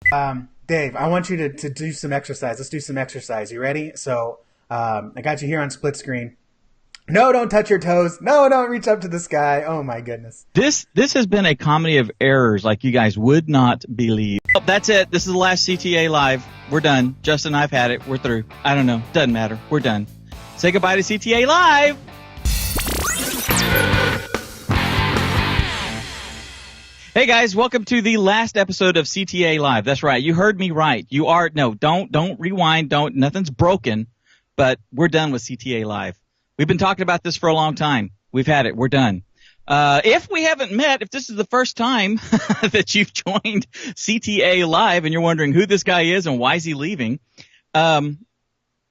Dave, I want you to do some exercise. Let's do some exercise. You ready? So, I got you here on split screen. No, don't touch your toes. No, don't reach up to the sky. Oh my goodness. This has been a comedy of errors like you guys would not believe. Oh, that's it. This is the last CTA Live. We're done. Justin and I've had it. We're through. I don't know. Doesn't matter. We're done. Say goodbye to CTA Live. Hey guys, welcome to the last episode of CTA Live. That's right. You heard me right. Don't rewind. Nothing's broken, but we're done with CTA Live. We've been talking about this for a long time. We've had it. We're done. If we haven't met, if this is the first time that you've joined CTA Live and you're wondering who this guy is and why is he leaving, my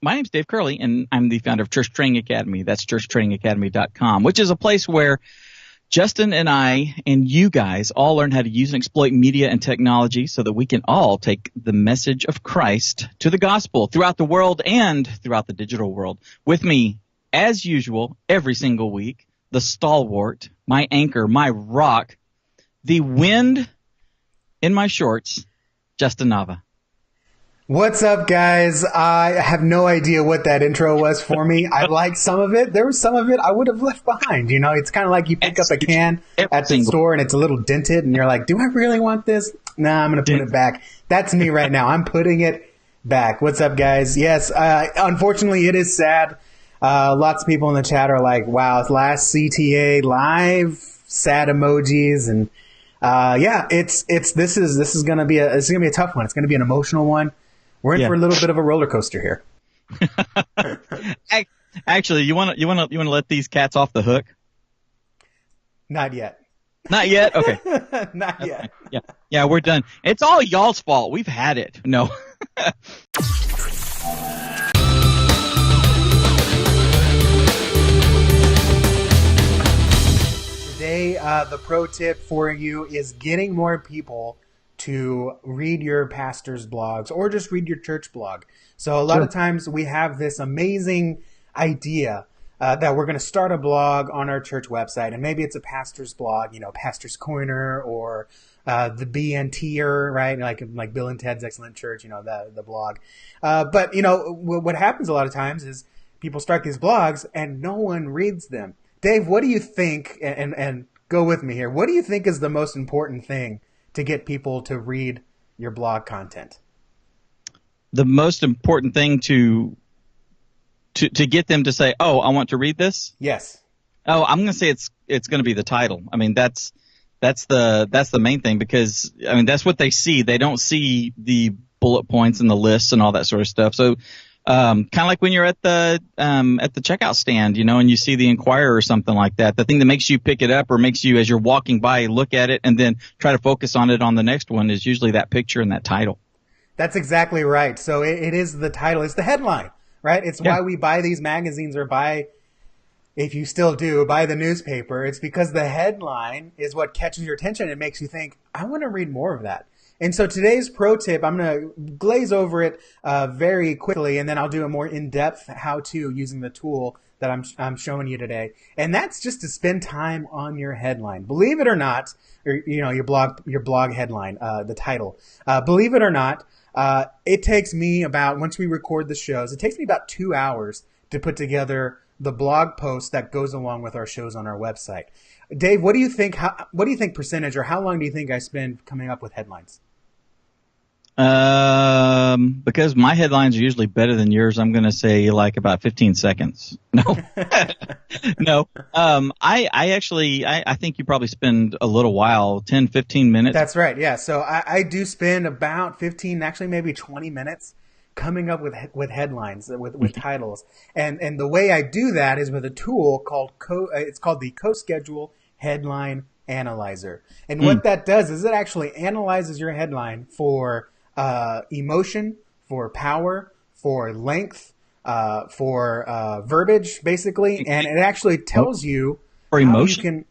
name's Dave Curley, and I'm the founder of Church Training Academy. That's churchtrainingacademy.com, which is a place where Justin and I and you guys all learn how to use and exploit media and technology so that we can all take the message of Christ to the gospel throughout the world and throughout the digital world. With me, as usual, every single week, the stalwart, my anchor, my rock, the wind in my shorts, Justin Nava. What's up, guys? I have no idea what that intro was for me. I liked some of it. There was some of it I would have left behind. You know, it's kind of like you pick up a can at the store and it's a little dented and you're like, do I really want this? Nah, I'm going to put it back. That's me right now. I'm putting it back. What's up, guys? Yes, unfortunately, it is sad. Lots of people in the chat are like, wow, it's last CTA Live, sad emojis. And, yeah, this is going to be a tough one. It's going to be an emotional one. We're in for a little bit of a roller coaster here. Actually, you want to let these cats off the hook? Not yet. Not yet? Okay. Not yet. Yeah, we're done. It's all y'all's fault. We've had it. No. Today, the pro tip for you is getting more people to read your pastor's blogs or just read your church blog. So a lot of times we have this amazing idea that we're going to start a blog on our church website, and maybe it's a pastor's blog, you know, Pastor's Corner or the BNTer, right? Like Bill and Ted's Excellent Church, you know, the blog. But you know what happens a lot of times is people start these blogs and no one reads them. Dave, what do you think? And go with me here. What do you think is the most important thing to get people to read your blog content? The most important thing to get them to say, "Oh, I want to read this." Yes. Oh, I'm going to say it's going to be the title. I mean, that's the main thing, because I mean that's what they see. They don't see the bullet points and the lists and all that sort of stuff. So, kind of like when you're at the checkout stand, you know, and you see the Inquirer or something like that. The thing that makes you pick it up or makes you, as you're walking by, look at it and then try to focus on it on the next one is usually that picture and that title. That's exactly right. So it is the title. It's the headline, right? It's why we buy these magazines or if you still do, buy the newspaper. It's because the headline is what catches your attention. It makes you think, I want to read more of that. And so today's pro tip, I'm going to glaze over it very quickly, and then I'll do a more in-depth how-to using the tool that I'm showing you today. And that's just to spend time on your headline. Believe it or not, or, you know, your blog headline, the title. Believe it or not, it takes me once we record the shows, it takes me about 2 hours to put together the blog post that goes along with our shows on our website. Dave, what do you think? What do you think percentage, or how long do you think I spend coming up with headlines? Because my headlines are usually better than yours, I'm going to say like about 15 seconds. No, no. I think you probably spend a little while, 10, 15 minutes. That's right. Yeah. So I do spend about 15, actually maybe 20 minutes coming up with headlines, with titles. And the way I do that is with a tool called it's called the CoSchedule Headline Analyzer. And what that does is it actually analyzes your headline for emotion, for power, for length, for verbiage, basically, and it actually tells you for emotion.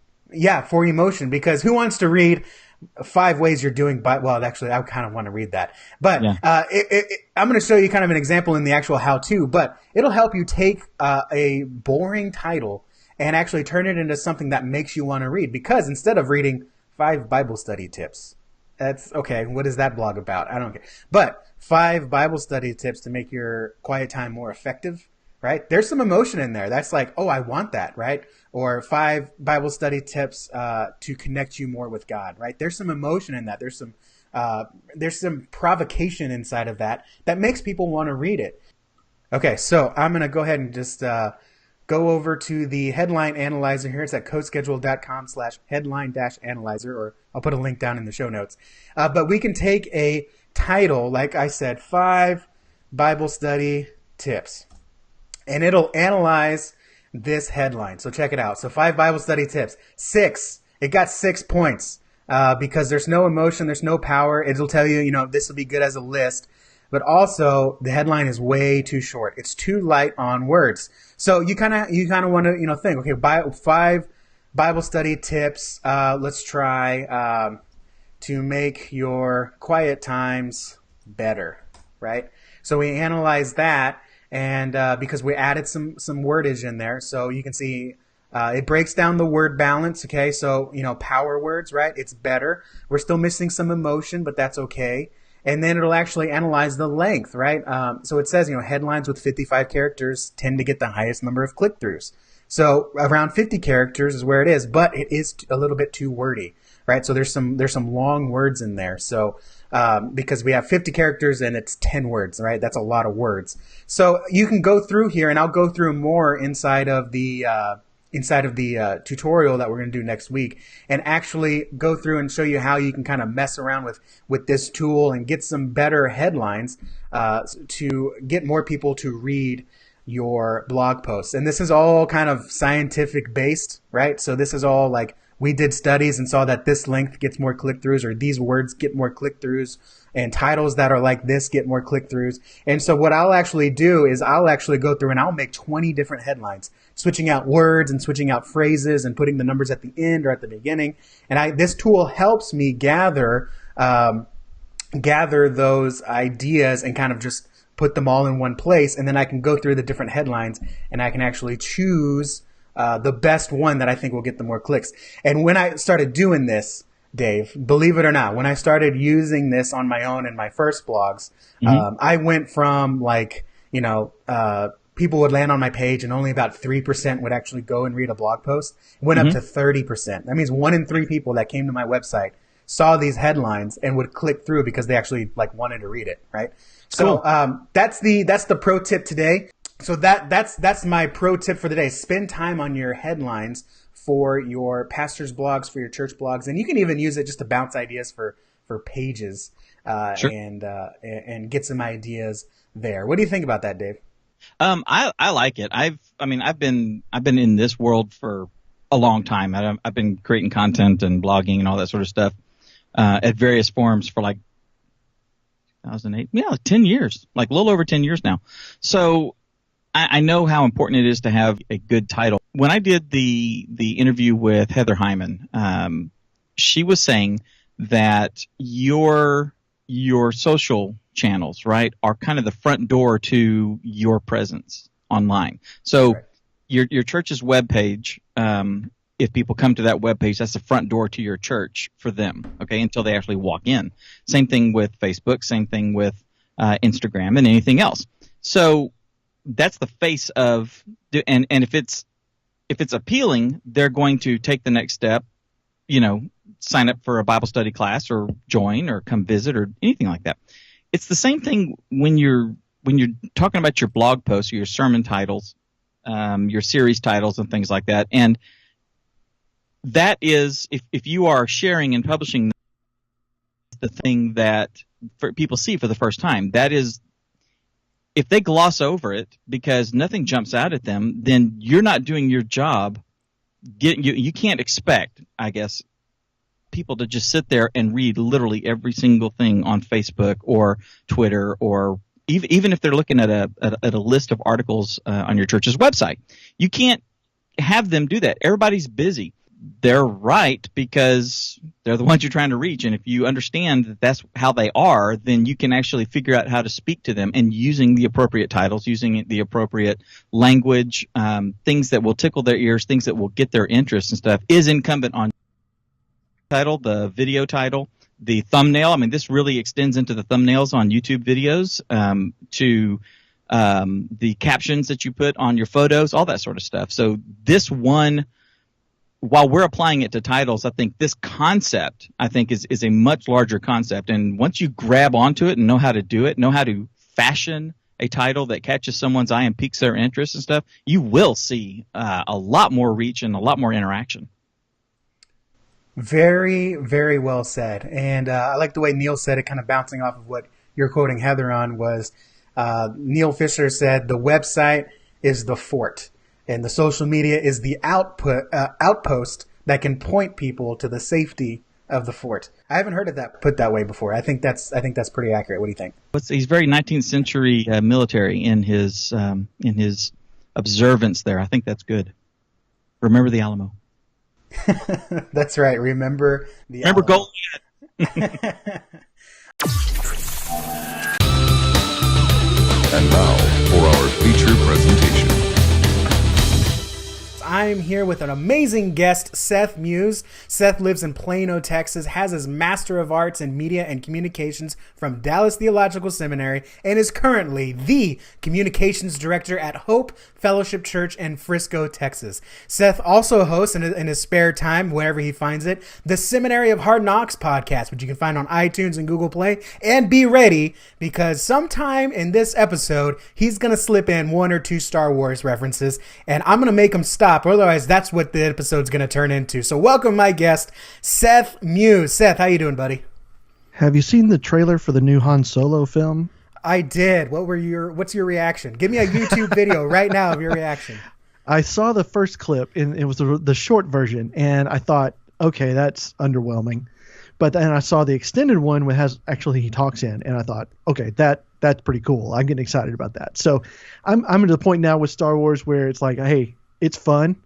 For emotion, because who wants to read 5 ways you're doing? Well, actually, I kind of want to read that, but I'm going to show you kind of an example in the actual how-to. But it'll help you take a boring title and actually turn it into something that makes you want to read. Because instead of reading 5 Bible study tips, That's okay. What is that blog about? I don't care. But 5 Bible study tips to make your quiet time more effective, right? There's some emotion in there. That's like, oh, I want that, right? Or 5 Bible study tips to connect you more with God, right? There's some emotion in that. There's some provocation inside of that makes people want to read it. Okay, so I'm going to go ahead and just go over to the headline analyzer here. It's at codeschedule.com/headline-analyzer, or I'll put a link down in the show notes. But we can take a title, like I said, 5 Bible study tips, and it'll analyze this headline. So check it out. So 5 Bible study tips. 6. It got 6 points because there's no emotion, there's no power. It'll tell you, this will be good as a list. But also, the headline is way too short. It's too light on words. So you kind of want to think, okay, 5 Bible study tips. Let's try to make your quiet times better, right? So we analyze that, and because we added some wordage in there, so you can see it breaks down the word balance. Okay, so power words, right? It's better. We're still missing some emotion, but that's okay. And then it'll actually analyze the length, right? So it says, headlines with 55 characters tend to get the highest number of click-throughs. So around 50 characters is where it is, but it is a little bit too wordy, right? So there's some long words in there. So because we have 50 characters and it's 10 words, right? That's a lot of words. So you can go through here, and I'll go through more inside of the tutorial that we're going to do next week, and actually go through and show you how you can kind of mess around with this tool and get some better headlines to get more people to read your blog posts. And this is all kind of scientific based, right? So this is all like, we did studies and saw that this length gets more click-throughs, or these words get more click-throughs, and titles that are like this get more click-throughs. And so what I'll actually do is I'll actually go through and I'll make 20 different headlines, switching out words and switching out phrases and putting the numbers at the end or at the beginning. And this tool helps me gather those ideas and kind of just put them all in one place. And then I can go through the different headlines and I can actually choose the best one that I think will get the more clicks. And when I started doing this, Dave, believe it or not, when I started using this on my own in my first blogs, I went from people would land on my page and only about 3% would actually go and read a blog post. It went up to 30%. That means 1 in 3 people that came to my website saw these headlines and would click through because they actually wanted to read it, right? Cool. So that's the pro tip today. So that's my pro tip for the day. Spend time on your headlines for your pastor's blogs, for your church blogs, and you can even use it just to bounce ideas for pages Sure. and get some ideas there. What do you think about that, Dave? I like it. I've been in this world for a long time. I've been creating content and blogging and all that sort of stuff at various forms for 2008, 10 years, a little over 10 years now. So I know how important it is to have a good title. When I did the interview with Heather Hyman, she was saying that your social channels, right, are kind of the front door to your presence online. So right. Your church's webpage, if people come to that webpage, that's the front door to your church for them, okay, until they actually walk in. Same thing with Facebook, same thing with Instagram and anything else. So that's the face of, and if it's appealing, they're going to take the next step, sign up for a Bible study class or join or come visit or anything like that. It's the same thing when you're talking about your blog posts or your sermon titles, your series titles and things like that. And that is, if you are sharing and publishing the thing that people see for the first time, that is, if they gloss over it because nothing jumps out at them, then you're not doing your job. You can't expect, I guess, people to just sit there and read literally every single thing on Facebook or Twitter, or even if they're looking at a list of articles on your church's website. You can't have them do that. Everybody's busy. They're right because they're the ones you're trying to reach. And if you understand that that's how they are, then you can actually figure out how to speak to them, and using the appropriate titles, using the appropriate language, things that will tickle their ears, things that will get their interest and stuff is incumbent on the title, the video title, the thumbnail. I mean, this really extends into the thumbnails on YouTube videos, to the captions that you put on your photos, all that sort of stuff. So this one, while we're applying it to titles, I think this concept, is a much larger concept. And once you grab onto it and know how to do it, know how to fashion a title that catches someone's eye and piques their interest and stuff, you will see a lot more reach and a lot more interaction. Very, very well said. And I like the way Neil said it, kind of bouncing off of what you're quoting Heather on, was Neil Fisher said the website is the fort and the social media is the outpost that can point people to the safety of the fort. I haven't heard of that put that way before. I think that's pretty accurate. What do you think? He's very 19th century military in his observance there. I think that's good. Remember the Alamo. That's right. Remember Alamo. Goliath. And now for our feature presentation. I'm here with an amazing guest, Seth Muse. Seth lives in Plano, Texas, has his Master of Arts in Media and Communications from Dallas Theological Seminary, and is currently the Communications Director at Hope Fellowship Church in Frisco, Texas. Seth also hosts, in his spare time, wherever he finds it, the Seminary of Hard Knocks podcast, which you can find on iTunes and Google Play. And be ready, because sometime in this episode, he's going to slip in 1 or 2 Star Wars references, and I'm going to make him stop. Otherwise, that's what the episode's going to turn into. So welcome my guest, Seth Muse. Seth, how you doing, buddy? Have you seen the trailer for the new Han Solo film? I did. What's your reaction? Give me a YouTube video right now of your reaction. I saw the first clip, and it was the short version, and I thought, okay, that's underwhelming. But then I saw the extended one, which has actually he talks in, and I thought, okay, that's pretty cool. I'm getting excited about that. So I'm to the point now with Star Wars where it's like, hey, it's fun.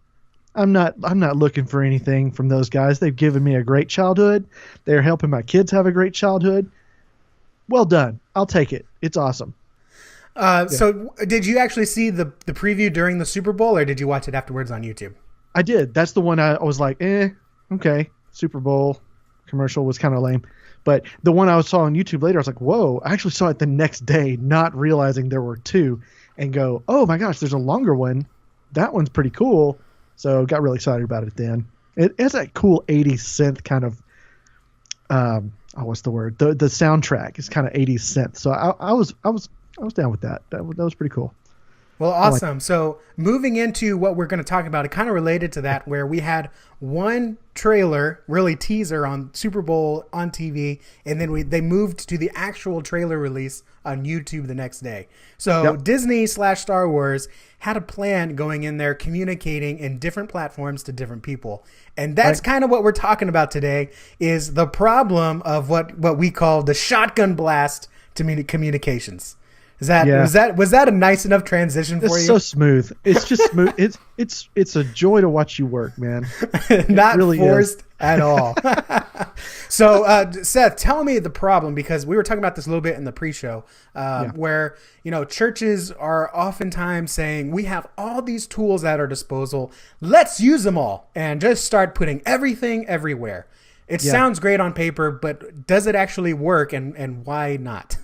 I'm not looking for anything from those guys. They've given me a great childhood. They're helping my kids have a great childhood. Well done. I'll take it. It's awesome. So did you actually see the preview during the Super Bowl, or did you watch it afterwards on YouTube? I did. That's the one I was like, okay. Super Bowl commercial was kind of lame. But the one I saw on YouTube later, I was like, whoa. I actually saw it the next day, not realizing there were 2, and go, oh my gosh, there's a longer one. That one's pretty cool. So got really excited about it then. It has that cool 80s synth kind of, what's the word? The soundtrack is kind of 80s synth. So I was down with that. That was pretty cool. Well, awesome. So moving into what we're going to talk about, it kind of related to that, where we had one trailer, really teaser on Super Bowl on TV, and then they moved to the actual trailer release on YouTube the next day. So yep. Disney/Star Wars had a plan going in there, communicating in different platforms to different people. And that's kind of what we're talking about today, is the problem of what we call the shotgun blast to communications. Was that a nice enough transition for you? It's so smooth. It's just smooth. It's a joy to watch you work, man. Not really forced at all. So, Seth, tell me the problem, because we were talking about this a little bit in the pre-show, where churches are oftentimes saying, we have all these tools at our disposal. Let's use them all and just start putting everything everywhere. It sounds great on paper, but does it actually work, and why not?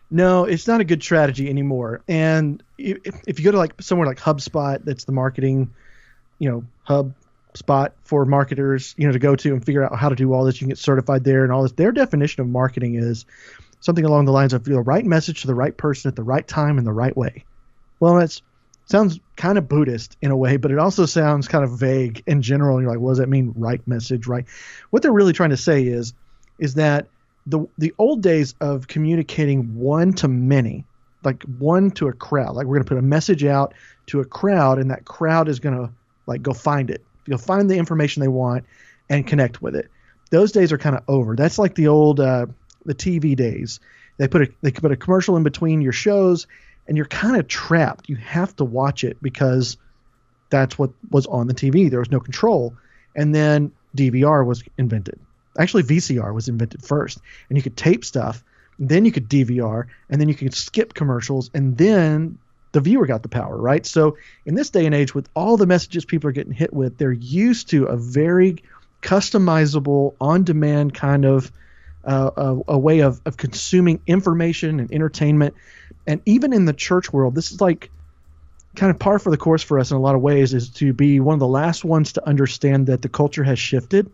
No, it's not a good strategy anymore. And if you go to like somewhere like HubSpot, that's the marketing, hub spot for marketers, to go to and figure out how to do all this. You can get certified there and all this. Their definition of marketing is something along the lines of the right message to the right person at the right time in the right way. Well, that sounds kind of Buddhist in a way, but it also sounds kind of vague in general. And you're like, what does that mean? Right message, right? What they're really trying to say is that the old days of communicating one to many, like one to a crowd, like we're going to put a message out to a crowd, and that crowd is going to like go find it. You'll find the information they want and connect with it. Those days are kind of over. That's like the old the TV days. They put a commercial in between your shows, and you're kind of trapped. You have to watch it because that's what was on the TV. There was no control. And then DVR was invented. Actually, VCR was invented first, and you could tape stuff, then you could DVR, and then you could skip commercials, and then the viewer got the power, right? So in this day and age, with all the messages people are getting hit with, they're used to a very customizable, on-demand kind of a way of consuming information and entertainment. And even in the church world, this is like kind of par for the course for us in a lot of ways, is to be one of the last ones to understand that the culture has shifted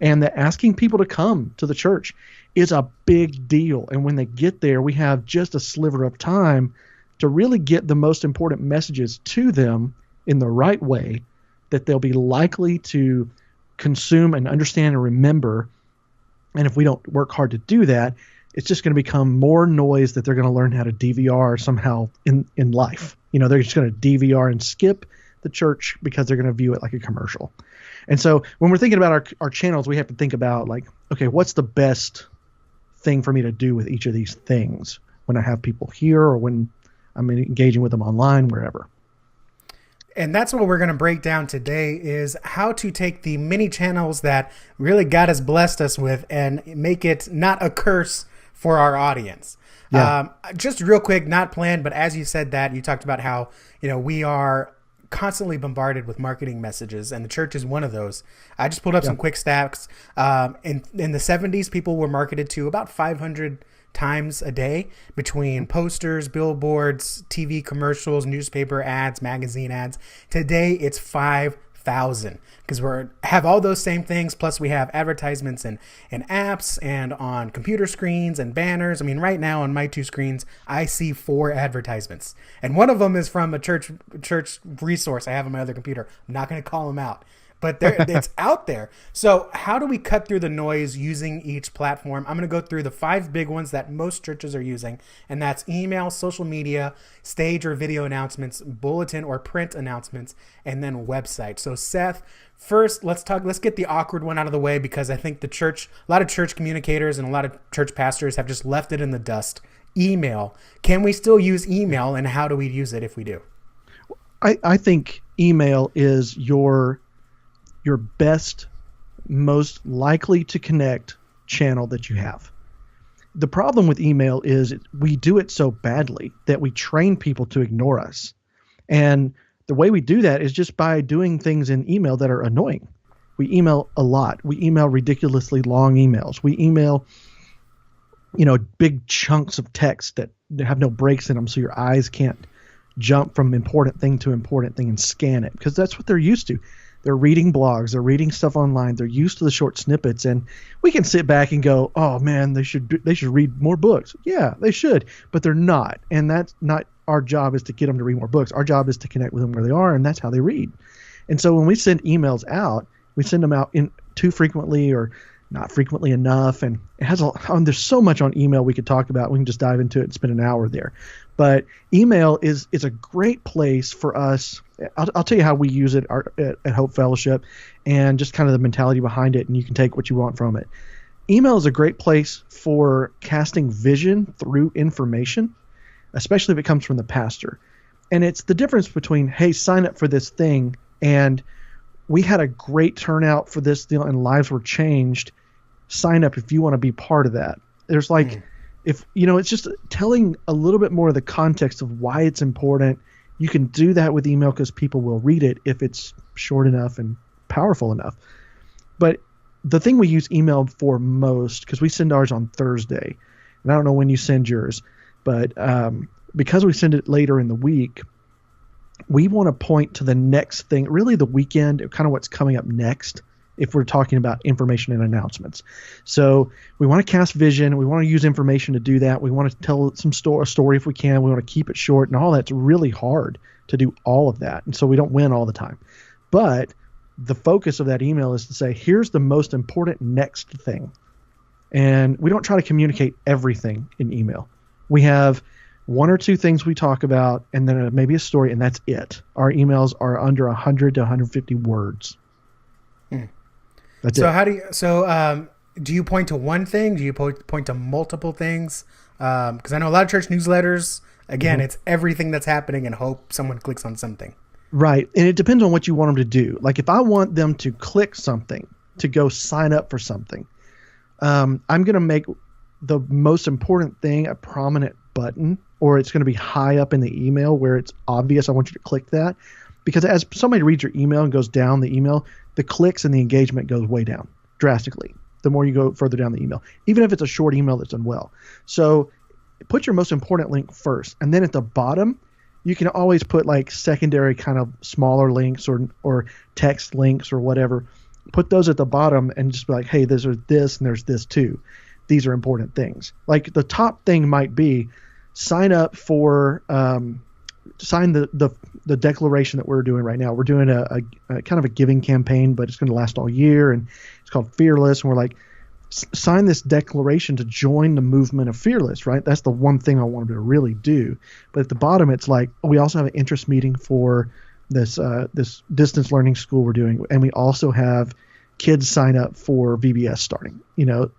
and that asking people to come to the church is a big deal. And when they get there, we have just a sliver of time to really get the most important messages to them in the right way that they'll be likely to consume and understand and remember. And if we don't work hard to do that, it's just going to become more noise that they're going to learn how to DVR somehow in life. They're just going to DVR and skip the church because they're going to view it like a commercial. And so when we're thinking about our channels, we have to think about like, okay, what's the best thing for me to do with each of these things when I have people here or when I'm engaging with them online, wherever. And that's what we're going to break down today, is how to take the many channels that really God has blessed us with and make it not a curse for our audience. Yeah. Just real quick, not planned, but as you said that, you talked about how, we are constantly bombarded with marketing messages, and the church is one of those. I just pulled up some quick stats. In the 70s, people were marketed to about 500 times a day between posters, billboards, TV commercials, newspaper ads, magazine ads. Today it's 5,000 because we have all those same things. Plus we have advertisements in apps and on computer screens and banners. I mean, right now on my two screens, I see 4 advertisements, and one of them is from a church resource I have on my other computer. I'm not going to call them out, but it's out there. So how do we cut through the noise using each platform? I'm going to go through the 5 big ones that most churches are using, and that's email, social media, stage or video announcements, bulletin or print announcements, and then website. So Seth, first, let's get the awkward one out of the way, because I think a lot of church communicators and a lot of church pastors have just left it in the dust. Email. Can we still use email, and how do we use it if we do? I think email is your best, most likely to connect channel that you have. The problem with email is we do it so badly that we train people to ignore us. And the way we do that is just by doing things in email that are annoying. We email a lot. We email ridiculously long emails. We email, big chunks of text that have no breaks in them, so your eyes can't jump from important thing to important thing and scan it, because that's what they're used to. They're reading blogs, they're reading stuff online, they're used to the short snippets, and we can sit back and go, oh man, they should read more books. Yeah, they should, but they're not. And that's not our job, is to get them to read more books. Our job is to connect with them where they are, and that's how they read. And so when we send emails out, we send them out in too frequently or not frequently enough, and it has there's so much on email we could talk about. We can just dive into it and spend an hour there. But email is a great place for us. I'll tell you how we use it at Hope Fellowship, and just kind of the mentality behind it, and you can take what you want from it. Email is a great place for casting vision through information, especially if it comes from the pastor. And it's the difference between, hey, sign up for this thing, and we had a great turnout for this deal and lives were changed. Sign up if you want to be part of that. There's if it's just telling a little bit more of the context of why it's important. You can do that with email because people will read it if it's short enough and powerful enough. But the thing we use email for most, because we send ours on Thursday, and I don't know when you send yours, but because we send it later in the week, we want to point to the next thing, really the weekend, kind of what's coming up next, if we're talking about information and announcements. So we want to cast vision. We want to use information to do that. We want to tell a story if we can. We want to keep it short, and all that's really hard to do all of that. And so we don't win all the time. But the focus of that email is to say, here's the most important next thing. And we don't try to communicate everything in email. We have 1 or 2 things we talk about, and then maybe a story, and that's it. Our emails are under 100 to 150 words. That's so it. how do you? Do you point to one thing? Do you point to multiple things? Because I know a lot of church newsletters. Again, it's everything that's happening, and hope someone clicks on something. Right, and it depends on what you want them to do. Like if I want them to click something to go sign up for something, I'm going to make the most important thing a prominent button, or it's going to be high up in the email where it's obvious I want you to click that. Because as somebody reads your email and goes down the email, the clicks and the engagement goes way down drastically. the more you go further down the email, even if it's a short email that's done well. So put your most important link first, and then at the bottom, you can always put like secondary kind of smaller links or text links or whatever. Put those at the bottom and just be like, hey, there's this and there's this too. These are important things. Like the top thing might be sign up for sign the declaration that we're doing right now. We're doing a kind of a giving campaign, but it's going to last all year, and it's called Fearless. And we're like, sign this declaration to join the movement of Fearless, right? That's the one thing I wanted to really do. But at the bottom, it's like, we also have an interest meeting for this distance learning school we're doing, and we also have kids sign up for VBS starting.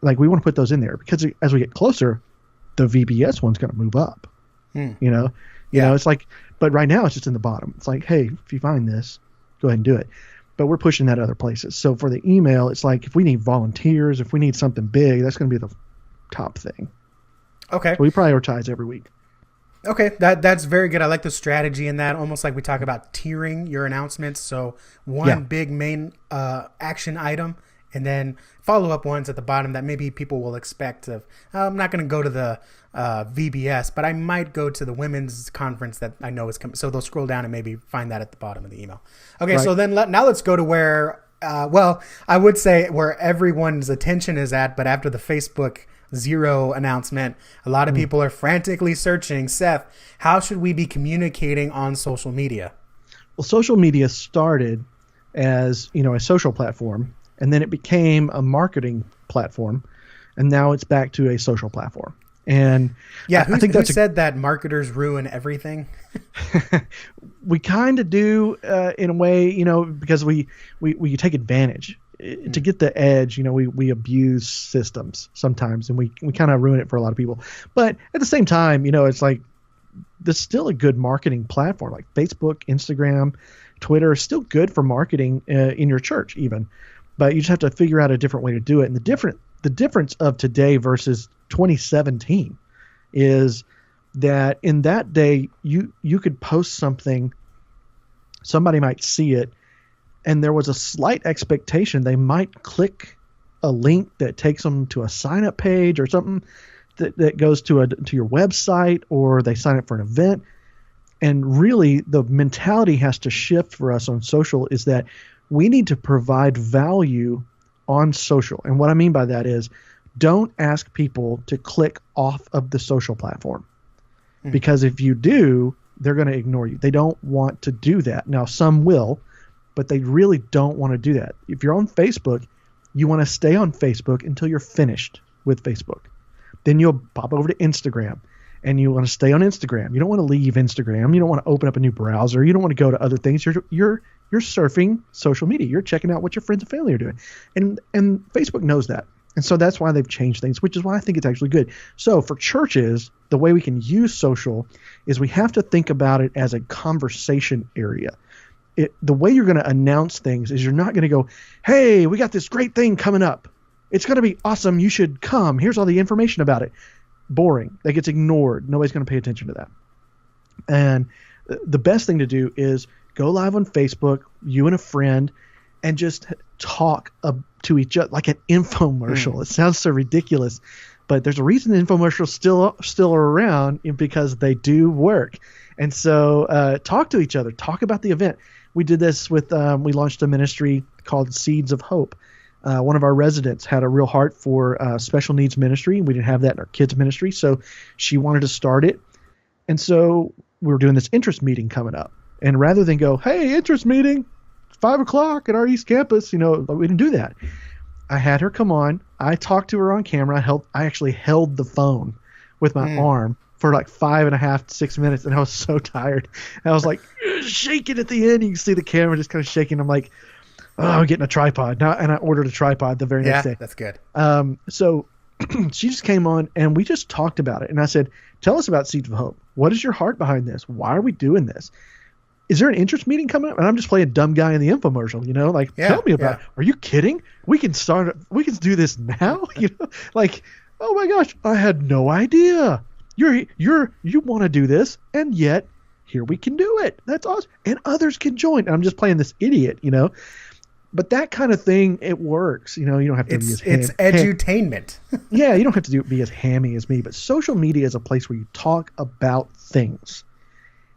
Like we want to put those in there because as we get closer, the VBS one's going to move up. You know, it's like, but right now it's just in the bottom. It's like, hey, if you find this, go ahead and do it. But we're pushing that other places. So for the email, it's like if we need volunteers, if we need something big, that's going to be the top thing. Okay. So we prioritize every week. Okay, that's very good. I like the strategy in that. Almost like we talk about tiering your announcements. So one big main action item, and then follow-up ones at the bottom that maybe people will expect. I'm not going to go to the VBS, but I might go to the women's conference that I know is coming. So they'll scroll down and maybe find that at the bottom of the email. Okay, right. So then now let's go to where, I would say where everyone's attention is at, but after the Facebook Zero announcement, a lot of people are frantically searching. Seth, how should we be communicating on social media? Well, social media started as, a social platform, and then it became a marketing platform, and now it's back to a social platform. And I think who said that marketers ruin everything? We kind of do in a way, because we take advantage. To get the edge, we abuse systems sometimes, and we kind of ruin it for a lot of people. But at the same time, it's like there's still a good marketing platform, like Facebook, Instagram, Twitter is still good for marketing in your church even. But you just have to figure out a different way to do it. And the difference of today versus 2017 is that in that day you could post something, somebody might see it, and there was a slight expectation they might click a link that takes them to a sign-up page or something that goes to your website, or they sign up for an event. And really, the mentality has to shift for us on social is that we need to provide value on social. And what I mean by that is don't ask people to click off of the social platform. Because if you do, they're going to ignore you. They don't want to do that. Now, some will, but they really don't want to do that. If you're on Facebook, you want to stay on Facebook until you're finished with Facebook. Then you'll pop over to Instagram, and you want to stay on Instagram. You don't want to leave Instagram. You don't want to open up a new browser. You don't want to go to other things. You're surfing social media. You're checking out what your friends and family are doing. And Facebook knows that. And so that's why they've changed things, which is why I think it's actually good. So for churches, the way we can use social is we have to think about it as a conversation area. The way you're going to announce things is you're not going to go, hey, we got this great thing coming up. It's going to be awesome. You should come. Here's all the information about it. Boring. That gets ignored. Nobody's going to pay attention to that. And the best thing to do is go live on Facebook, you and a friend, and just talk to each other like an infomercial. It sounds so ridiculous, but there's a reason infomercials still are around, because they do work. And so talk to each other. Talk about the event. We did this with we launched a ministry called Seeds of Hope. One of our residents had a real heart for special needs ministry. We didn't have that in our kids ministry, so she wanted to start it. And so we were doing this interest meeting coming up. And rather than go, hey, interest meeting, 5:00 at our East Campus, we didn't do that. I had her come on. I talked to her on camera. I actually held the phone with my arm for like 5.5 to 6 minutes, and I was so tired. And I was like shaking at the end. You can see the camera just kind of shaking. I'm like, oh, I'm getting a tripod now, and I ordered a tripod the very next day. Yeah, that's good. So she just came on, and we just talked about it. And I said, tell us about Seeds of Hope. What is your heart behind this? Why are we doing this? Is there an interest meeting coming up? And I'm just playing dumb guy in the infomercial, tell me about it. Are you kidding? We can do this now? Oh my gosh, I had no idea. You want to do this, and yet here we can do it. That's awesome. And others can join. And I'm just playing this idiot, But that kind of thing, it works. You don't have to be as it's edutainment. Yeah, you don't have to be as hammy as me. But social media is a place where you talk about things,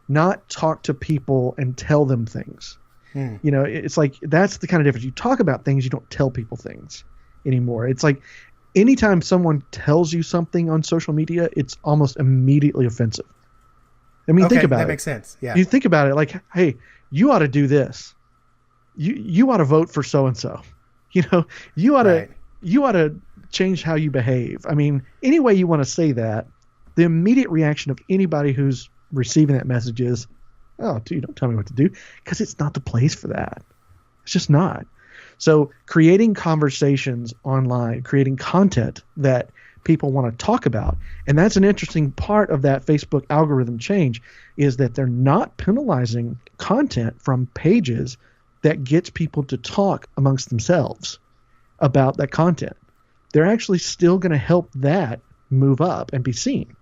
not talk to people and tell them things. It's like that's the kind of difference. You talk about things, you don't tell people things anymore. It's like anytime someone tells you something on social media, it's almost immediately offensive. I mean, think about it. That makes sense. Yeah. You think about it like, hey, you ought to do this. You ought to vote for so-and-so. You ought to change how you behave. I mean, any way you want to say that, the immediate reaction of anybody who's receiving that message is, oh, dude, don't tell me what to do, because it's not the place for that. It's just not. So creating conversations online, creating content that people want to talk about, and that's an interesting part of that Facebook algorithm change, is that they're not penalizing content from pages that gets people to talk amongst themselves about that content. They're actually still going to help that move up and be seen.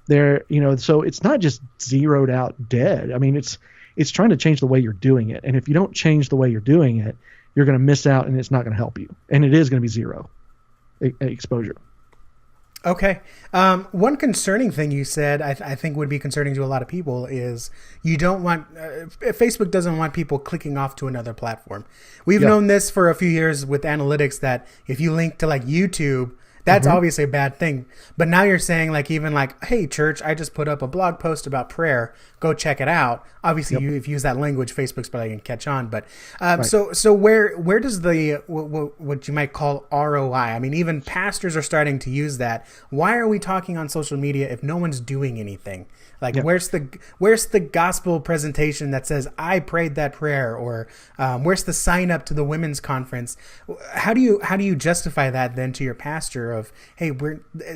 So it's not just zeroed out dead. I mean, it's trying to change the way you're doing it. And if you don't change the way you're doing it, you're going to miss out, and it's not going to help you. And it is going to be zero exposure. Okay. One concerning thing you said, I think would be concerning to a lot of people, is you don't want Facebook doesn't want people clicking off to another platform. We've known this for a few years with analytics, that if you link to like YouTube, that's obviously a bad thing. But now you're saying like, even like, hey, church, I just put up a blog post about prayer. Go check it out. Obviously, if you use that language, Facebook's probably going to catch on. But so where does the what you might call ROI? I mean, even pastors are starting to use that. Why are we talking on social media if no one's doing anything? Like, where's the gospel presentation that says I prayed that prayer, or where's the sign up to the women's conference? How do you justify that then to your pastor of, hey,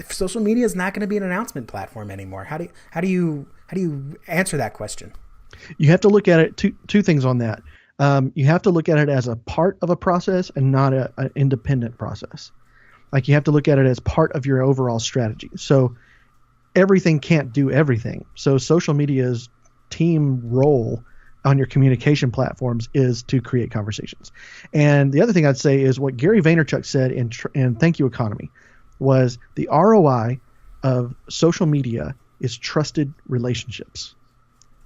social media is not going to be an announcement platform anymore? How do you answer that question? You have to look at it two things on that. You have to look at it as a part of a process and not an independent process. Like, you have to look at it as part of your overall strategy. So everything can't do everything. So social media's team role on your communication platforms is to create conversations. And the other thing I'd say is what Gary Vaynerchuk said in Thank You Economy was the ROI of social media is trusted relationships.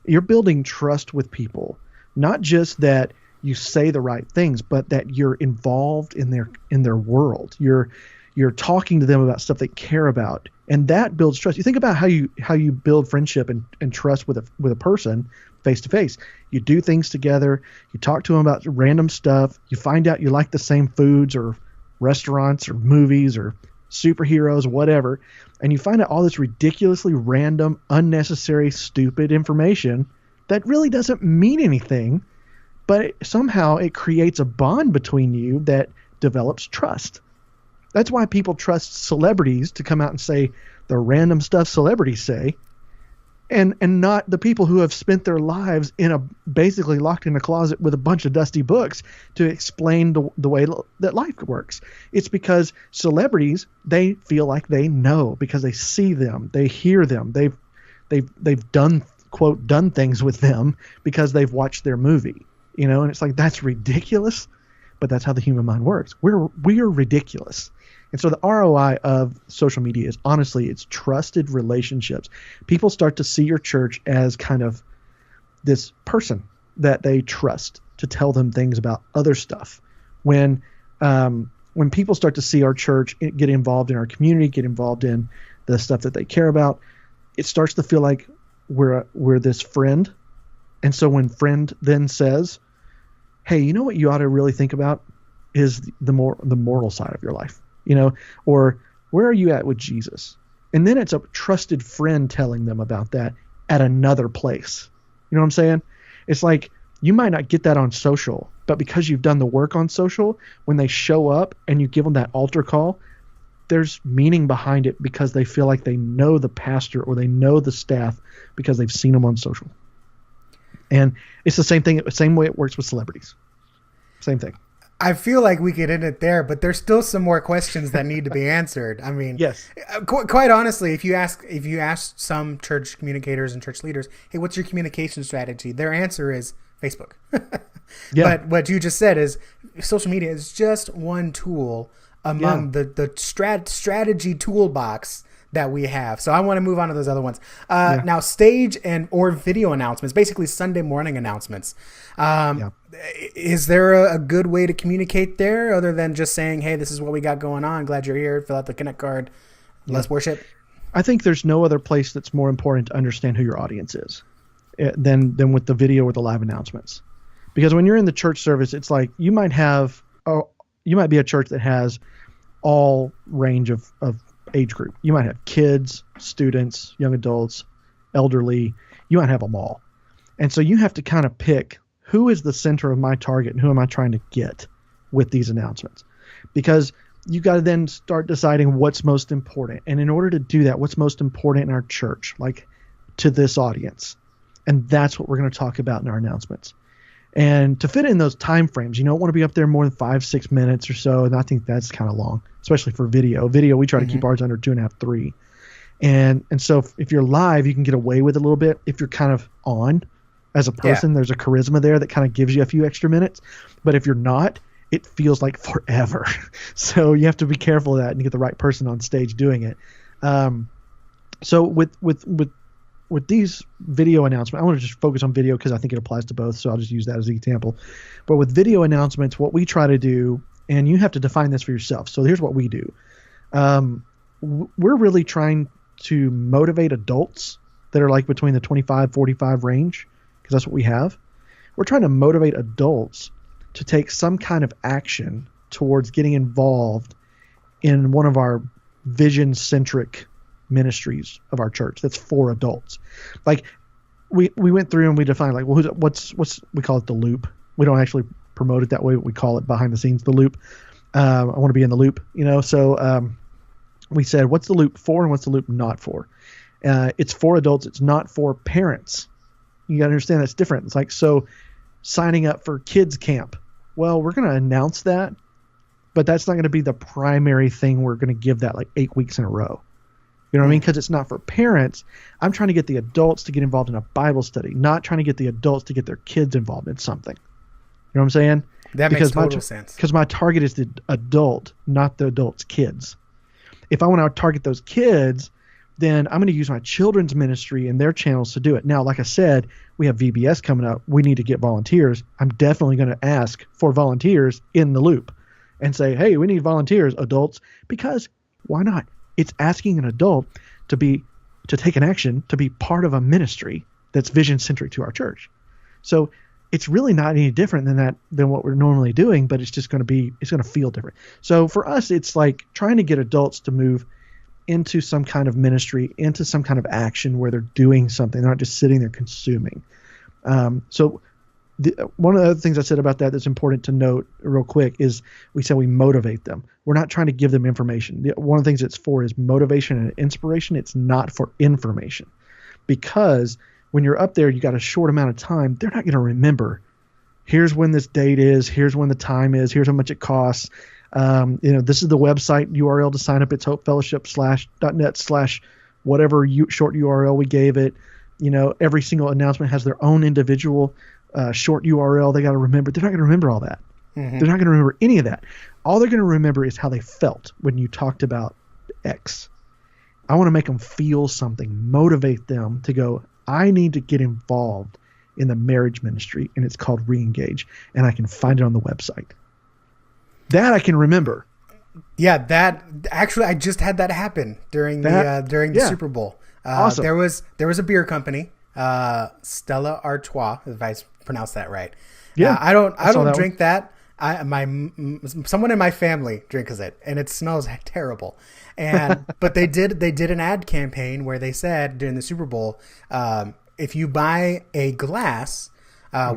You're building trust with people, not just that you say the right things, but that you're involved in their world. You're talking to them about stuff they care about, and that builds trust. You think about how you build friendship and trust with a person face to face. You do things together. You talk to them about random stuff. You find out you like the same foods or restaurants or movies or superheroes, whatever, and you find out all this ridiculously random, unnecessary, stupid information that really doesn't mean anything, but somehow it creates a bond between you that develops trust. That's why people trust celebrities to come out and say the random stuff celebrities say, and not the people who have spent their lives basically locked in a closet with a bunch of dusty books to explain the way that life works. It's because celebrities, they feel like they know because they see them, they hear them, they've done, quote, done things with them because they've watched their movie, and it's like, that's ridiculous, but that's how the human mind works. We're ridiculous. And so the ROI of social media is, honestly, it's trusted relationships. People start to see your church as kind of this person that they trust to tell them things about other stuff. When people start to see our church get involved in our community, get involved in the stuff that they care about, it starts to feel like we're this friend. And so when friend then says, hey, you know what you ought to really think about is the moral side of your life. Or where are you at with Jesus? And then it's a trusted friend telling them about that at another place. You know what I'm saying? It's like, you might not get that on social, but because you've done the work on social, when they show up and you give them that altar call, there's meaning behind it because they feel like they know the pastor or they know the staff because they've seen them on social. And it's the same thing, same way it works with celebrities. Same thing. I feel like we could end it there, but there's still some more questions that need to be answered. I mean, yes. Quite honestly, if you ask some church communicators and church leaders, hey, what's your communication strategy? Their answer is Facebook. Yeah. But what you just said is social media is just one tool among the strategy toolbox that we have. So I want to move on to those other ones. Now, stage or video announcements, basically Sunday morning announcements. Is there a good way to communicate there other than just saying, hey, this is what we got going on. Glad you're here. Fill out the Connect card. Let's worship. I think there's no other place that's more important to understand who your audience is than with the video or the live announcements. Because when you're in the church service, it's like you might be a church that has all range of age group. You might have kids, students, young adults, elderly. You might have them all. And so you have to kind of pick who is the center of my target and who am I trying to get with these announcements. Because you got to then start deciding what's most important. And in order to do that, what's most important in our church, like to this audience. And that's what we're going to talk about in our announcements. And to fit in those time frames, you don't want to be up there more than 5-6 minutes or so. And I think that's kind of long, especially for video. Video, we try to keep ours under 2.5, 3. And so if you're live, you can get away with a little bit. If you're kind of on as a person, there's a charisma there that kind of gives you a few extra minutes. But if you're not, it feels like forever. So you have to be careful of that and get the right person on stage doing it. So with these video announcements, I want to just focus on video because I think it applies to both. So I'll just use that as an example. But with video announcements, what we try to do, and you have to define this for yourself. So here's what we do. We're really trying to motivate adults that are like between the 25, 45 range, because that's what we have. We're trying to motivate adults to take some kind of action towards getting involved in one of our vision-centric ministries of our church that's for adults. Like we went through and we defined like, well, what's we call it the loop. We don't actually promote it that way, but we call it behind the scenes the loop. I want to be in the loop, so we said, what's the loop for and what's the loop not for? It's for adults. It's not for parents. You got to understand that's different. It's like, so signing up for kids camp. Well, we're going to announce that, but that's not going to be the primary thing we're going to give that like 8 weeks in a row. You know what I mean? Because it's not for parents. I'm trying to get the adults to get involved in a Bible study, not trying to get the adults to get their kids involved in something. You know what I'm saying? That makes total sense. Because my target is the adult, not the adult's kids. If I want to target those kids, then I'm going to use my children's ministry and their channels to do it. Now, like I said, we have VBS coming up. We need to get volunteers. I'm definitely going to ask for volunteers in the loop and say, hey, we need volunteers, adults, because why not? It's asking an adult to take an action, to be part of a ministry that's vision-centric to our church. So it's really not any different than what we're normally doing, but it's going to feel different. So for us, it's like trying to get adults to move into some kind of ministry, into some kind of action where they're doing something. They're not just sitting there consuming. So one of the other things I said about that's important to note real quick is we said we motivate them. We're not trying to give them information. One of the things it's for is motivation and inspiration. It's not for information, because when you're up there, you got a short amount of time. They're not going to remember. Here's when this date is. Here's when the time is. Here's how much it costs. This is the website URL to sign up. It's hopefellowship.net/ whatever short URL we gave it. Every single announcement has their own individual short URL. They got to remember. They're not going to remember all that. Mm-hmm. They're not going to remember any of that. All they're going to remember is how they felt when you talked about X. I want to make them feel something, motivate them to go, I need to get involved in the marriage ministry, and it's called Reengage, and I can find it on the website. That I can remember. Yeah, that actually I just had that happen during the Super Bowl. Awesome. There was a beer company, Stella Artois, if I pronounced that right. Yeah, I don't drink that. Someone in my family drinks it, and it smells terrible. And but they did an ad campaign where they said during the Super Bowl, if you buy a glass,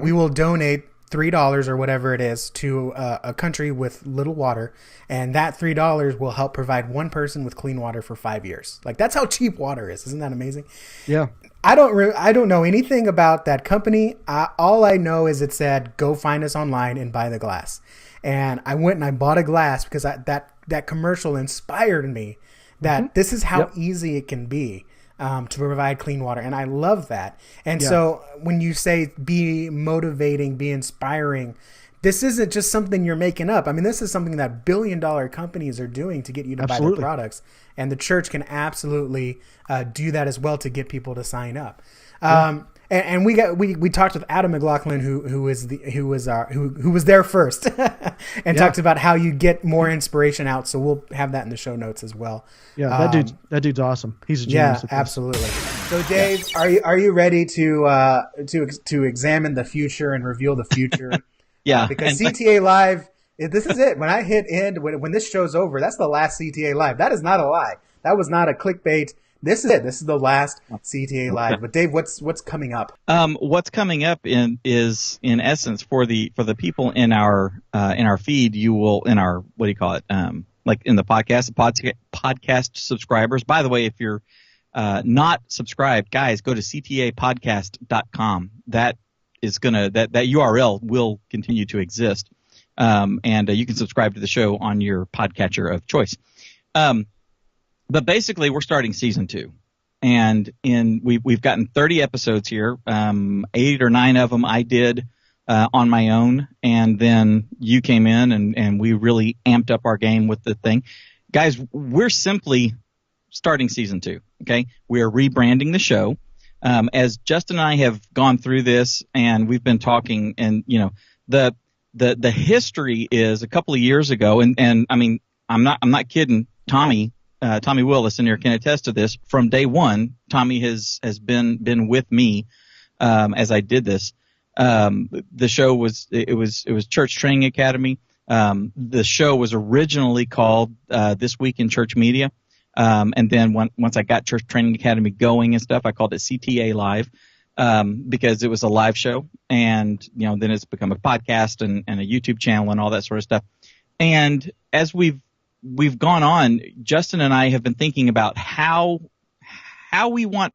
we will donate $3 or whatever it is to a country with little water, and that $3 will help provide one person with clean water for 5 years. Like, that's how cheap water is. Isn't that amazing? Yeah. I don't know anything about that company. All I know is it said, go find us online and buy the glass. And I went and I bought a glass because that commercial inspired me that this is how easy it can be. to provide clean water. And I love that. And Yeah. so when you say be motivating, be inspiring, this isn't just something you're making up. I mean, this is something that billion-dollar companies are doing to get you to buy their Absolutely. products. And the church can absolutely do that as well to get people to sign up. And we talked with Adam McLaughlin, who was there first, and talked about how you get more inspiration out. So we'll have that in the show notes as well. Yeah, that dude's awesome. He's a genius. Yeah, absolutely. So Dave, are you ready to examine the future and reveal the future? Yeah, because CTA Live, this is it. When I hit end, when this show's over, that's the last CTA Live. That is not a lie. That was not a clickbait. This is it. This is the last CTA Live. But Dave, what's coming up? What's coming up is in essence for the people in our feed. You will in our what do you call it? Like in the podcast subscribers. By the way, if you're not subscribed, guys, go to ctapodcast.com. That URL will continue to exist, and you can subscribe to the show on your podcatcher of choice. But basically, we're starting season 2, and we've gotten 30 episodes here. 8 or 9 of them I did on my own, and then you came in and we really amped up our game with the thing. Guys, we're simply starting season 2. Okay, we are rebranding the show. As Justin and I have gone through this, and we've been talking, and the history is a couple of years ago, and I mean I'm not kidding. Tommy Willis in here can attest to this. From day one, Tommy has been with me as I did this. The show was Church Training Academy. The show was originally called This Week in Church Media, and then once I got Church Training Academy going and stuff, I called it CTA Live because it was a live show, and then it's become a podcast and a YouTube channel and all that sort of stuff. And as we've gone on, Justin and I have been thinking about how we want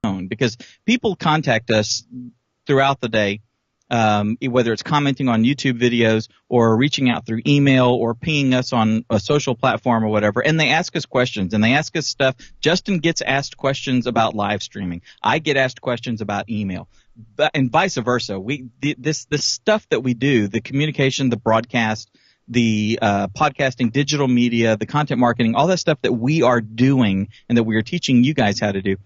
known, because people contact us throughout the day, whether it's commenting on YouTube videos or reaching out through email or pinging us on a social platform or whatever, and they ask us questions and they ask us stuff. Justin gets asked questions about live streaming. I get asked questions about email, and vice versa. This stuff that we do, the communication, the broadcast, the podcasting, digital media, the content marketing, all that stuff that we are doing and that we are teaching you guys how to do,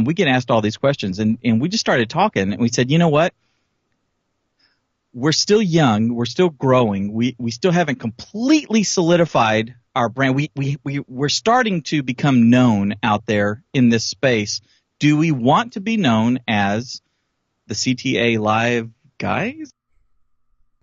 we get asked all these questions. And we just started talking, and we said, you know what? We're still young. We're still growing. We still haven't completely solidified our brand. We're starting to become known out there in this space. Do we want to be known as the CTA Live guys?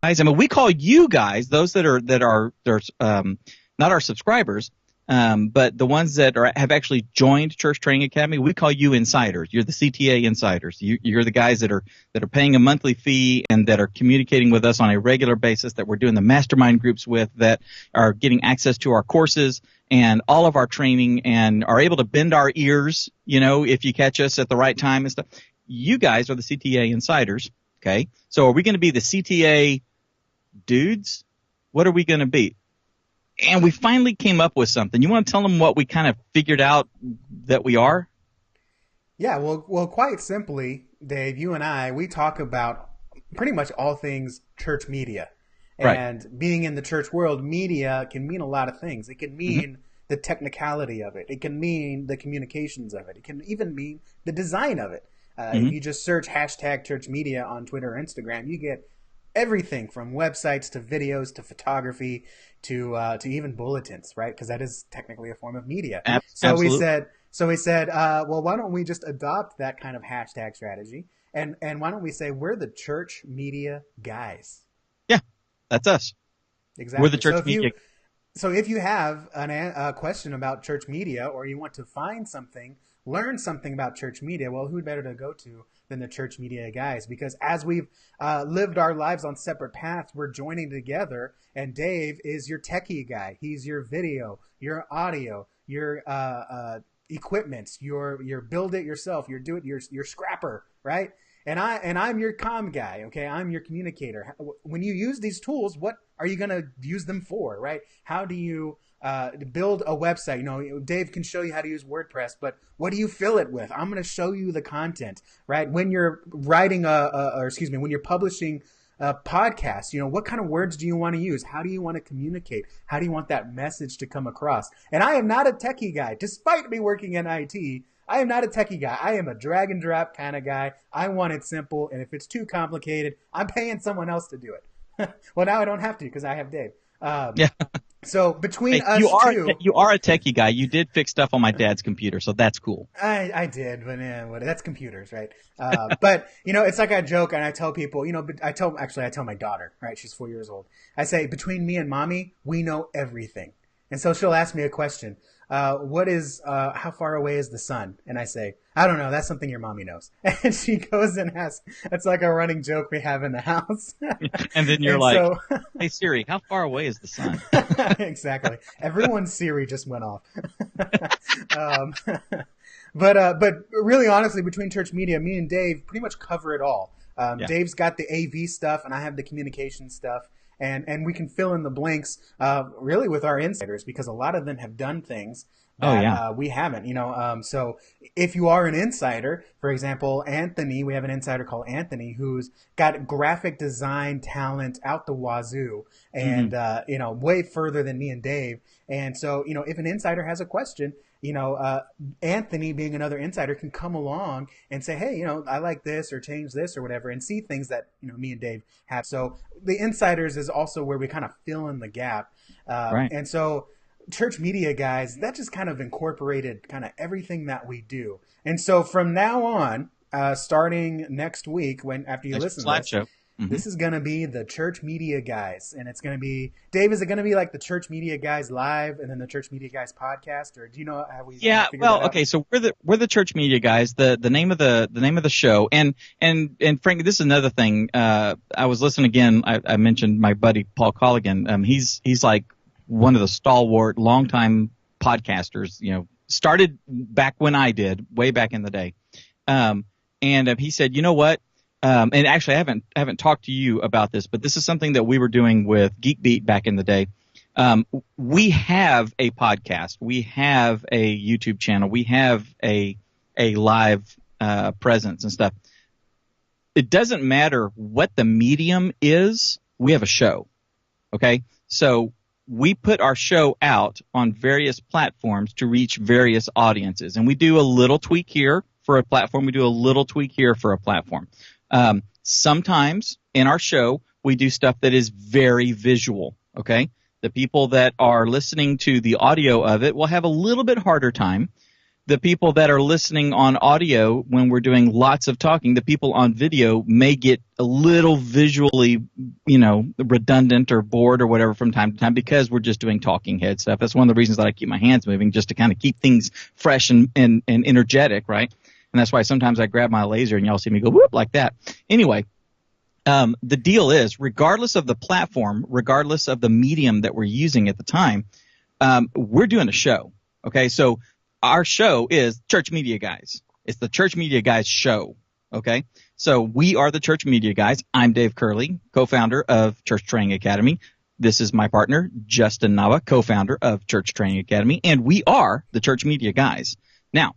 I mean, we call you guys, those that are not our subscribers, but the ones that have actually joined Church Training Academy. We call you insiders. You're the CTA insiders. You're the guys that are paying a monthly fee and that are communicating with us on a regular basis, that we're doing the mastermind groups with, that are getting access to our courses and all of our training and are able to bend our ears, if you catch us at the right time and stuff. You guys are the CTA insiders. Okay, so are we going to be the CTA dudes? What are we going to be? And we finally came up with something. You want to tell them what we kind of figured out that we are? Yeah, well, quite simply, Dave, you and I, we talk about pretty much all things church media. And being in the church world, media can mean a lot of things. It can mean the technicality of it. It can mean the communications of it. It can even mean the design of it. If you just search hashtag church media on Twitter or Instagram, you get everything from websites to videos to photography to even bulletins, right? Because that is technically a form of media. Absolutely. So we said, well, why don't we just adopt that kind of hashtag strategy, and why don't we say we're the church media guys? Yeah, that's us. Exactly. We're the church media. So if you have a question about church media, or you want to find something, learn something about church media, well, who better to go to than the church media guys? Because as we've lived our lives on separate paths, we're joining together, and Dave is your techie guy. He's your video, your audio, your equipment, your build it yourself, your scrapper, right? I'm your comm guy. Okay, I'm your communicator. When you use these tools, what are you going to use them for, right? How do you build a website? Dave can show you how to use WordPress, but what do you fill it with? I'm going to show you the content, right? When you're writing when you're publishing a podcast, what kind of words do you want to use? How do you want to communicate? How do you want that message to come across? And I am not a techie guy, despite me working in IT. I am not a techie guy. I am a drag and drop kind of guy. I want it simple, and if it's too complicated, I'm paying someone else to do it. Well, now I don't have to because I have Dave. Yeah. So between us two, you are a techie guy. You did fix stuff on my dad's computer, so that's cool. I did, but that's computers, right? But it's like I joke and I tell people, I tell my daughter, right? She's 4 years old. I say, between me and mommy, we know everything. And so she'll ask me a question. How far away is the sun? And I say, I don't know. That's something your mommy knows. And she goes and asks. It's like a running joke we have in the house. And then you're hey Siri, how far away is the sun? Exactly. Everyone's Siri just went off. But really honestly, between church media, me and Dave pretty much cover it all. Dave's got the AV stuff and I have the communication stuff. And we can fill in the blanks really with our insiders because a lot of them have done things that we haven't. So if you are an insider, for example, Anthony, we have an insider called Anthony who's got graphic design talent out the wazoo and, way further than me and Dave. And so, if an insider has a question, Anthony being another insider can come along and say, hey, I like this or change this or whatever and see things that, me and Dave have. So the insiders is also where we kind of fill in the gap. Right. And so church media guys, that just kind of incorporated kind of everything that we do. And so from now on, starting next week, after you listen to this, show. Mm-hmm. This is going to be the Church Media Guys, and it's going to be, Dave, is it going to be like the Church Media Guys live and then the Church Media Guys podcast, or do you know how we figured that out? Okay, so we're the Church Media Guys, the name of the show, and frankly, this is another thing. I was listening again. I mentioned my buddy Paul Colligan. He's like one of the stalwart, longtime podcasters. Started back when I did, way back in the day, and he said, you know what? And actually, I haven't talked to you about this, but this is something that we were doing with Geek Beat back in the day. We have a podcast, we have a YouTube channel, we have a live presence and stuff. It doesn't matter what the medium is, we have a show. Okay, so we put our show out on various platforms to reach various audiences, and we do a little tweak here for a platform, we do a little tweak here for a platform. Sometimes in our show, we do stuff that is very visual, okay? The people that are listening to the audio of it will have a little bit harder time. The people that are listening on audio when we're doing lots of talking, the people on video may get a little visually, redundant or bored or whatever from time to time because we're just doing talking head stuff. That's one of the reasons that I keep my hands moving, just to kind of keep things fresh and energetic, right? And that's why sometimes I grab my laser and y'all see me go whoop like that. Anyway, the deal is, regardless of the platform, regardless of the medium that we're using at the time, we're doing a show. Okay, so our show is Church Media Guys. It's the Church Media Guys show. Okay, so we are the Church Media Guys. I'm Dave Curley, co-founder of Church Training Academy. This is my partner, Justin Nava, co-founder of Church Training Academy, and we are the Church Media Guys. Now,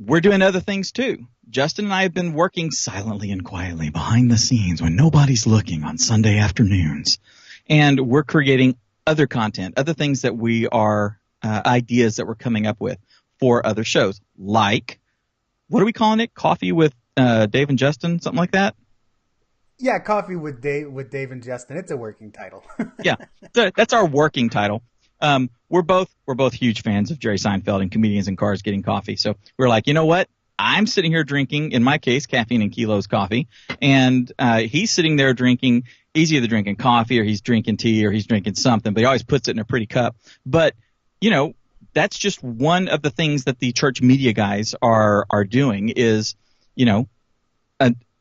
we're doing other things too. Justin and I have been working silently and quietly behind the scenes when nobody's looking on Sunday afternoons. And we're creating other content, other things that we are, ideas that we're coming up with for other shows. Like, what are we calling it? Coffee with Dave and Justin? Something like that? Yeah, Coffee with Dave and Justin. It's a working title. Yeah, that's our working title. We're both huge fans of Jerry Seinfeld and Comedians in Cars Getting Coffee. So we're like, you know what? I'm sitting here drinking, in my case, Caffeine and Kilos coffee, and he's sitting there drinking. He's either drinking coffee or he's drinking tea or he's drinking something, but he always puts it in a pretty cup. But that's just one of the things that the Church Media Guys are doing is,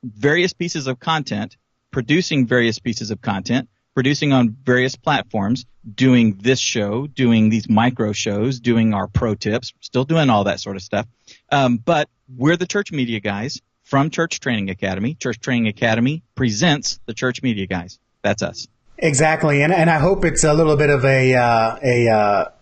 various pieces of content, producing various pieces of content, producing on various platforms, doing this show, doing these micro shows, doing our pro tips, still doing all that sort of stuff. But we're the Church Media Guys from Church Training Academy. Church Training Academy presents the Church Media Guys. That's us. Exactly, and I hope it's a little bit of a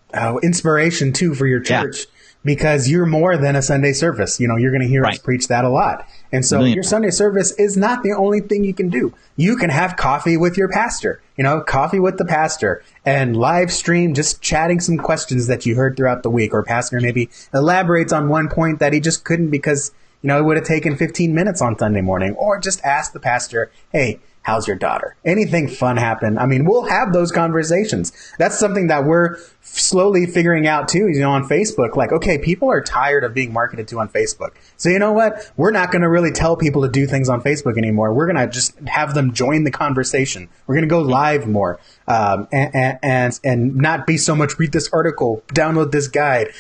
inspiration too for your church, because you're more than a Sunday service. You're going to hear us preach that a lot, and so your Sunday service is not the only thing you can do. You can have coffee with your pastor, coffee with the pastor, and live stream just chatting some questions that you heard throughout the week, or pastor maybe elaborates on one point that he just couldn't because it would have taken 15 minutes on Sunday morning, or just ask the pastor, hey, how's your daughter? Anything fun happen? I mean, we'll have those conversations. That's something that we're slowly figuring out too, on Facebook. Like, okay, people are tired of being marketed to on Facebook. So you know what? We're not going to really tell people to do things on Facebook anymore. We're going to just have them join the conversation. We're going to go live more, and not be so much read this article, download this guide,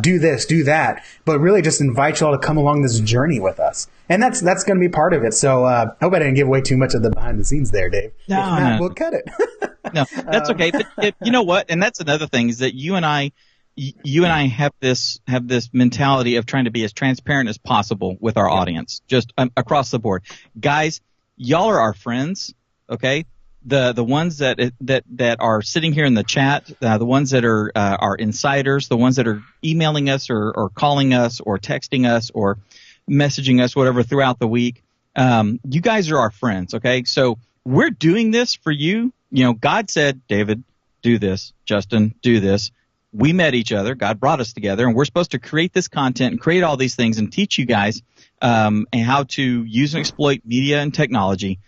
do this, do that, but really just invite you all to come along this journey with us. And that's going to be part of it. So I hope I didn't give away too much of the behind the scenes there, Dave. No, we'll cut it. No, that's okay. But you know what? And that's another thing, is that you and I have this mentality of trying to be as transparent as possible with our audience, just across the board. Guys, y'all are our friends, okay? The ones that are sitting here in the chat, the ones that are insiders, the ones that are emailing us or calling us or texting us or messaging us, whatever, throughout the week. You guys are our friends, okay? So we're doing this for you. God said, David, do this. Justin, do this. We met each other. God brought us together, and we're supposed to create this content and create all these things and teach you guys and how to use and exploit media and technology.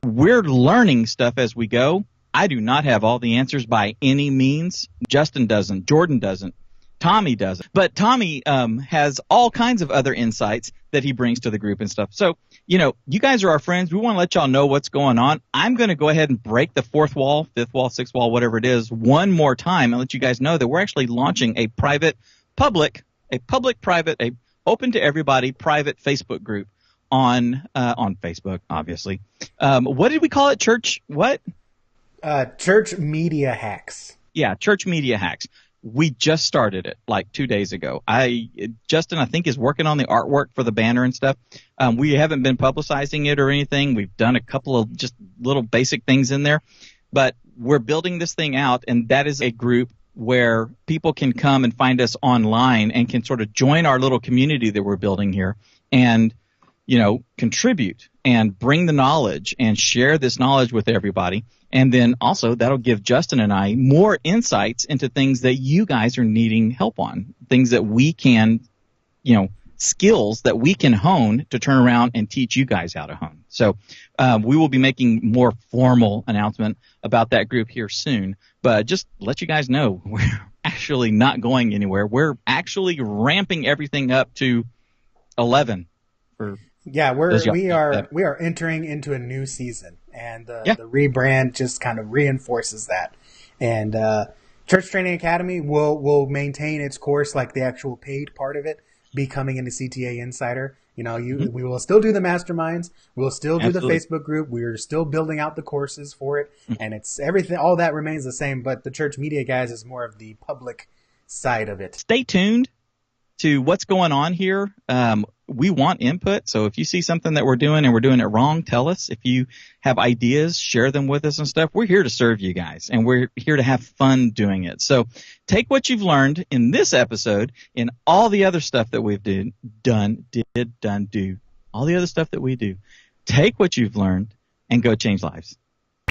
We're learning stuff as we go. I do not have all the answers by any means. Justin doesn't. Jordan doesn't. Tommy doesn't. But Tommy has all kinds of other insights that he brings to the group and stuff. So, you guys are our friends. We want to let y'all know what's going on. I'm going to go ahead and break the fourth wall, fifth wall, sixth wall, whatever it is, one more time and let you guys know that we're actually launching a public, private, open to everybody private Facebook group on Facebook, obviously. What did we call it? Church what? Church Media Hacks. Yeah, Church Media Hacks. We just started it like 2 days ago. Justin, I think, is working on the artwork for the banner and stuff. We haven't been publicizing it or anything. We've done a couple of just little basic things in there, but we're building this thing out, and that is a group where people can come and find us online and can sort of join our little community that we're building here and, contribute and bring the knowledge and share this knowledge with everybody. And then also that'll give Justin and I more insights into things that you guys are needing help on, things that we can, skills that we can hone to turn around and teach you guys how to hone. So we will be making more formal announcement about that group here soon. But just let you guys know, we're actually not going anywhere. We're actually ramping everything up to 11. We are entering into a new season. And the rebrand just kind of reinforces that. And Church Training Academy will maintain its course, like the actual paid part of it, becoming into CTA Insider. We will still do the masterminds. We'll still do the Facebook group. We're still building out the courses for it. And it's everything. All that remains the same. But the Church Media Guys is more of the public side of it. Stay tuned to what's going on here. We want input, so if you see something that we're doing and we're doing it wrong, tell us. If you have ideas, share them with us and stuff. We're here to serve you guys, and we're here to have fun doing it. So take what you've learned in this episode and all the other stuff that we've done, all the other stuff that we do. Take what you've learned and go change lives.